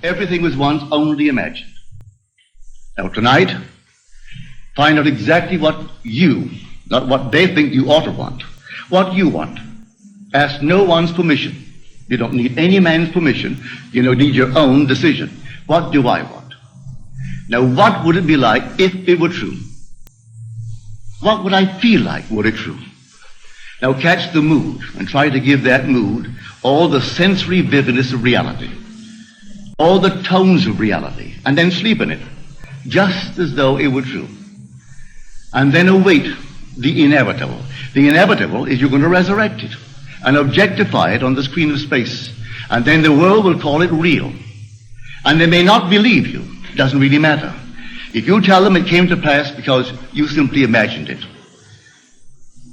Everything was once only imagined. Now tonight, find out exactly what you, not what they think you ought to want, what you want. Ask no one's permission. You don't need any man's permission. You don't need your own decision. What do I want? Now what would it be like if it were true? What would I feel like were it true? Now catch the mood and try to give that mood all the sensory vividness of reality, all the tones of reality, and then sleep in it, just as though it were true. And then await the inevitable. The inevitable is you're going to resurrect it and objectify it on the screen of space. And then the world will call it real. And they may not believe you. It doesn't really matter. If you tell them it came to pass because you simply imagined it.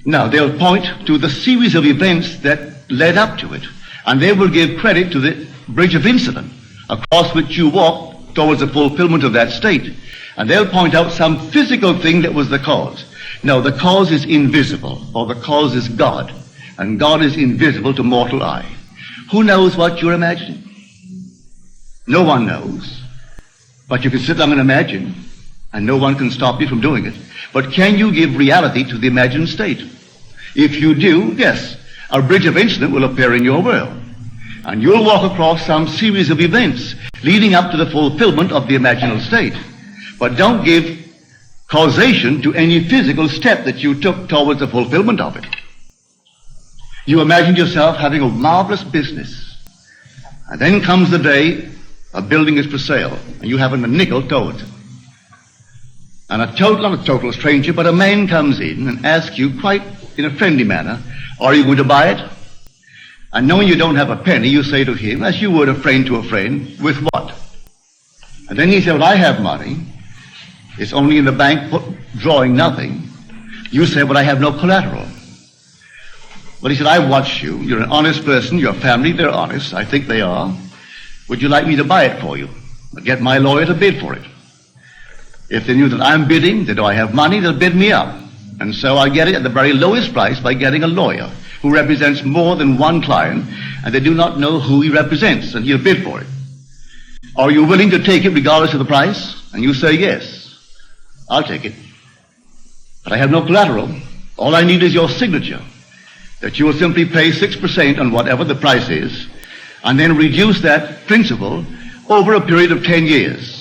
Now, they'll point to the series of events that led up to it. And they will give credit to the bridge of incident across which you walked towards the fulfillment of that state. And they'll point out some physical thing that was the cause. No, the cause is invisible, or the cause is God. And God is invisible to mortal eye. Who knows what you're imagining? No one knows. But you can sit down and imagine, and no one can stop you from doing it. But can you give reality to the imagined state? If you do, yes, a bridge of incident will appear in your world. And you'll walk across some series of events leading up to the fulfillment of the imaginal state. But don't give causation to any physical step that you took towards the fulfillment of it. You imagined yourself having a marvelous business. And then comes the day a building is for sale, and you haven't a nickel towards it. And not a total stranger, but a man comes in and asks you quite in a friendly manner, are you going to buy it? And knowing you don't have a penny, you say to him, as you would a friend to a friend, with what? And then he said, well, I have money. It's only in the bank drawing nothing. You say, but I have no collateral. Well, he said, I watch you. You're an honest person. Your family, they're honest. I think they are. Would you like me to buy it for you? I'll get my lawyer to bid for it. If they knew that I'm bidding, that I have money, they'll bid me up. And so I get it at the very lowest price by getting a lawyer who represents more than one client, and they do not know who he represents, and he'll bid for it. Are you willing to take it regardless of the price? And you say, yes, I'll take it. But I have no collateral. All I need is your signature, that you will simply pay 6% on whatever the price is, and then reduce that principal over a period of 10 years.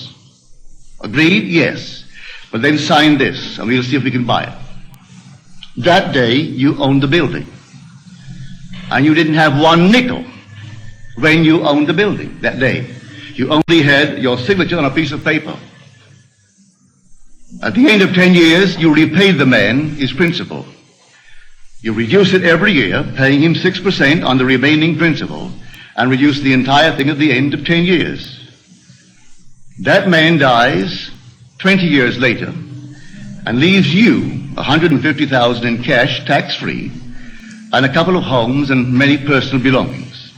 Agreed? Yes. But then sign this, and we'll see if we can buy it. That day, you owned the building. And you didn't have one nickel when you owned the building that day. You only had your signature on a piece of paper. At the end of 10 years, you repaid the man his principal. You reduce it every year, paying him 6% on the remaining principal, and reduce the entire thing at the end of 10 years. That man dies 20 years later and leaves you $150,000 in cash, tax-free, and a couple of homes and many personal belongings.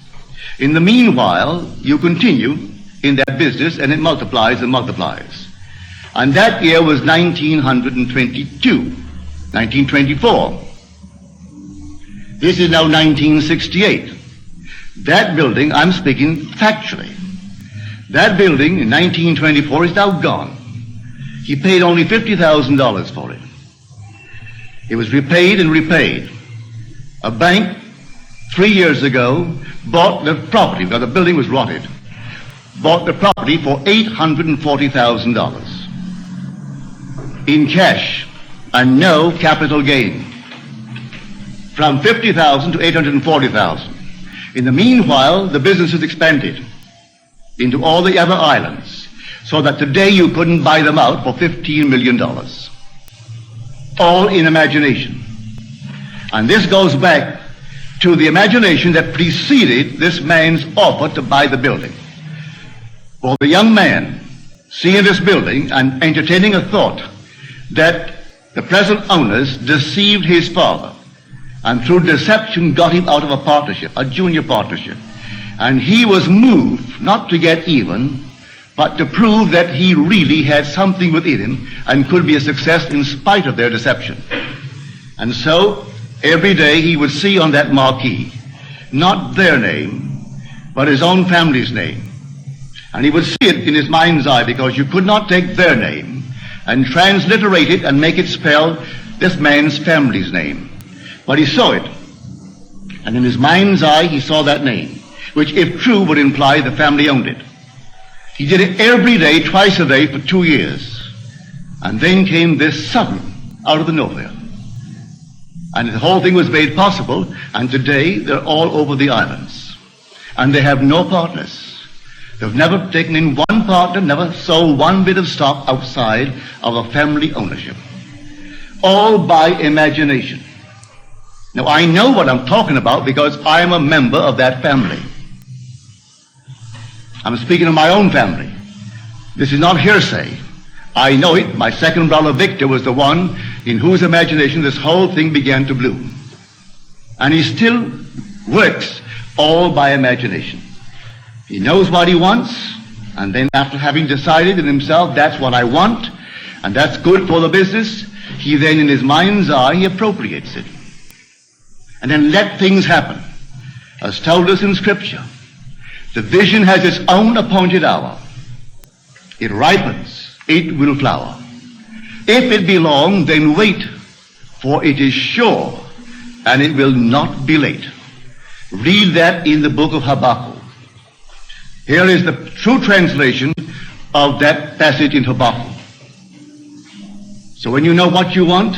In the meanwhile, you continue in that business, and it multiplies and multiplies. And that year was 1922, 1924. This is now 1968. That building, I'm speaking factually, that building in 1924 is now gone. He paid only $50,000 for it. It was repaid and repaid. A bank 3 years ago bought the property, because the building was rotted, bought the property for $840,000 in cash and no capital gain. From $50,000 to $840,000. In the meanwhile, the business has expanded into all the other islands, so that today you couldn't buy them out for $15 million. All in imagination. And this goes back to the imagination that preceded this man's offer to buy the building. For the young man seeing this building and entertaining a thought that the present owners deceived his father, and through deception got him out of a partnership, a junior partnership. And he was moved not to get even, but to prove that he really had something within him and could be a success in spite of their deception. And so, every day he would see on that marquee, not their name, but his own family's name. And he would see it in his mind's eye, because you could not take their name and transliterate it and make it spell this man's family's name. But he saw it. And in his mind's eye, he saw that name, which, if true, would imply the family owned it. He did it every day, twice a day, for 2 years. And then came this sudden, out of the nowhere. And the whole thing was made possible, and today they're all over the islands. And they have no partners. They've never taken in one partner, never sold one bit of stock outside of a family ownership. All by imagination. Now, I know what I'm talking about because I'm a member of that family. I'm speaking of my own family. This is not hearsay. I know it. My second brother, Victor, was the one in whose imagination this whole thing began to bloom. And he still works all by imagination. He knows what he wants, and then after having decided in himself, that's what I want, and that's good for the business, he then in his mind's eye, he appropriates it. And then let things happen. As told us in Scripture, the vision has its own appointed hour. It ripens, it will flower. If it be long, then wait, for it is sure, and it will not be late. Read that in the book of Habakkuk. Here is the true translation of that passage in Habakkuk. So when you know what you want,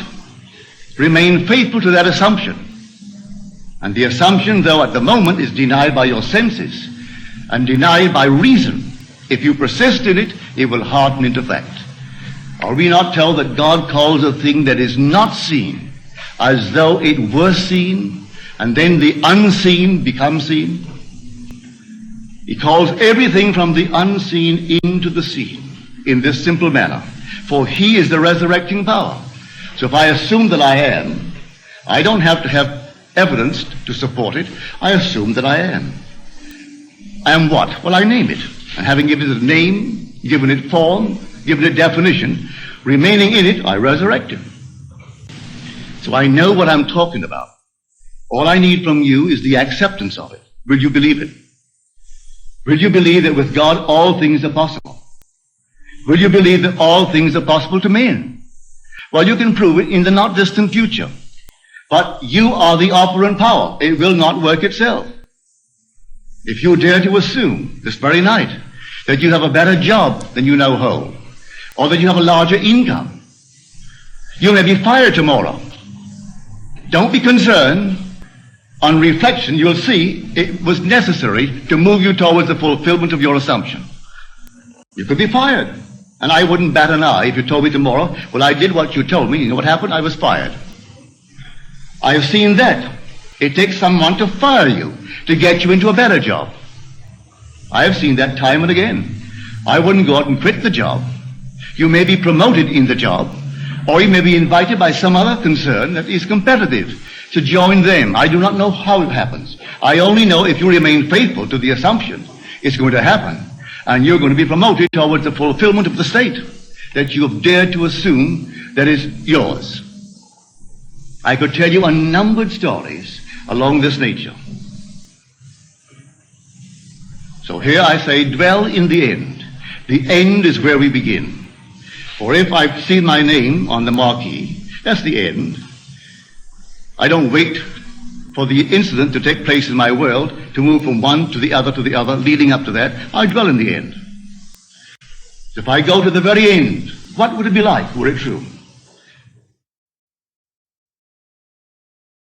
remain faithful to that assumption. And the assumption, though at the moment, is denied by your senses and denied by reason. If you persist in it, it will harden into fact. Are we not told that God calls a thing that is not seen as though it were seen, and then the unseen becomes seen? He calls everything from the unseen into the seen in this simple manner. For he is the resurrecting power. So if I assume that I am, I don't have to have evidence to support it. I assume that I am. I am what? Well, I name it. And having given it a name, given it form, given it definition, remaining in it, I resurrect it. So I know what I'm talking about. All I need from you is the acceptance of it. Will you believe it? Will you believe that with God all things are possible? Will you believe that all things are possible to men? Well, you can prove it in the not distant future. But you are the operant power. It will not work itself. If you dare to assume this very night that you have a better job than you now hold, or that you have a larger income, you may be fired tomorrow. Don't be concerned. On reflection, you'll see it was necessary to move you towards the fulfillment of your assumption. You could be fired. And I wouldn't bat an eye if you told me tomorrow, well, I did what you told me. You know what happened? I was fired. I have seen that. It takes someone to fire you to get you into a better job. I have seen that time and again. I wouldn't go out and quit the job. You may be promoted in the job, or you may be invited by some other concern that is competitive to join them. I do not know how it happens. I only know if you remain faithful to the assumption, it's going to happen, and you're going to be promoted towards the fulfillment of the state that you have dared to assume that is yours. I could tell you unnumbered stories along this nature. So here I say, dwell in the end. The end is where we begin. For if I've seen my name on the marquee, that's the end. I don't wait for the incident to take place in my world to move from one to the other, leading up to that. I dwell in the end. If I go to the very end, what would it be like were it true?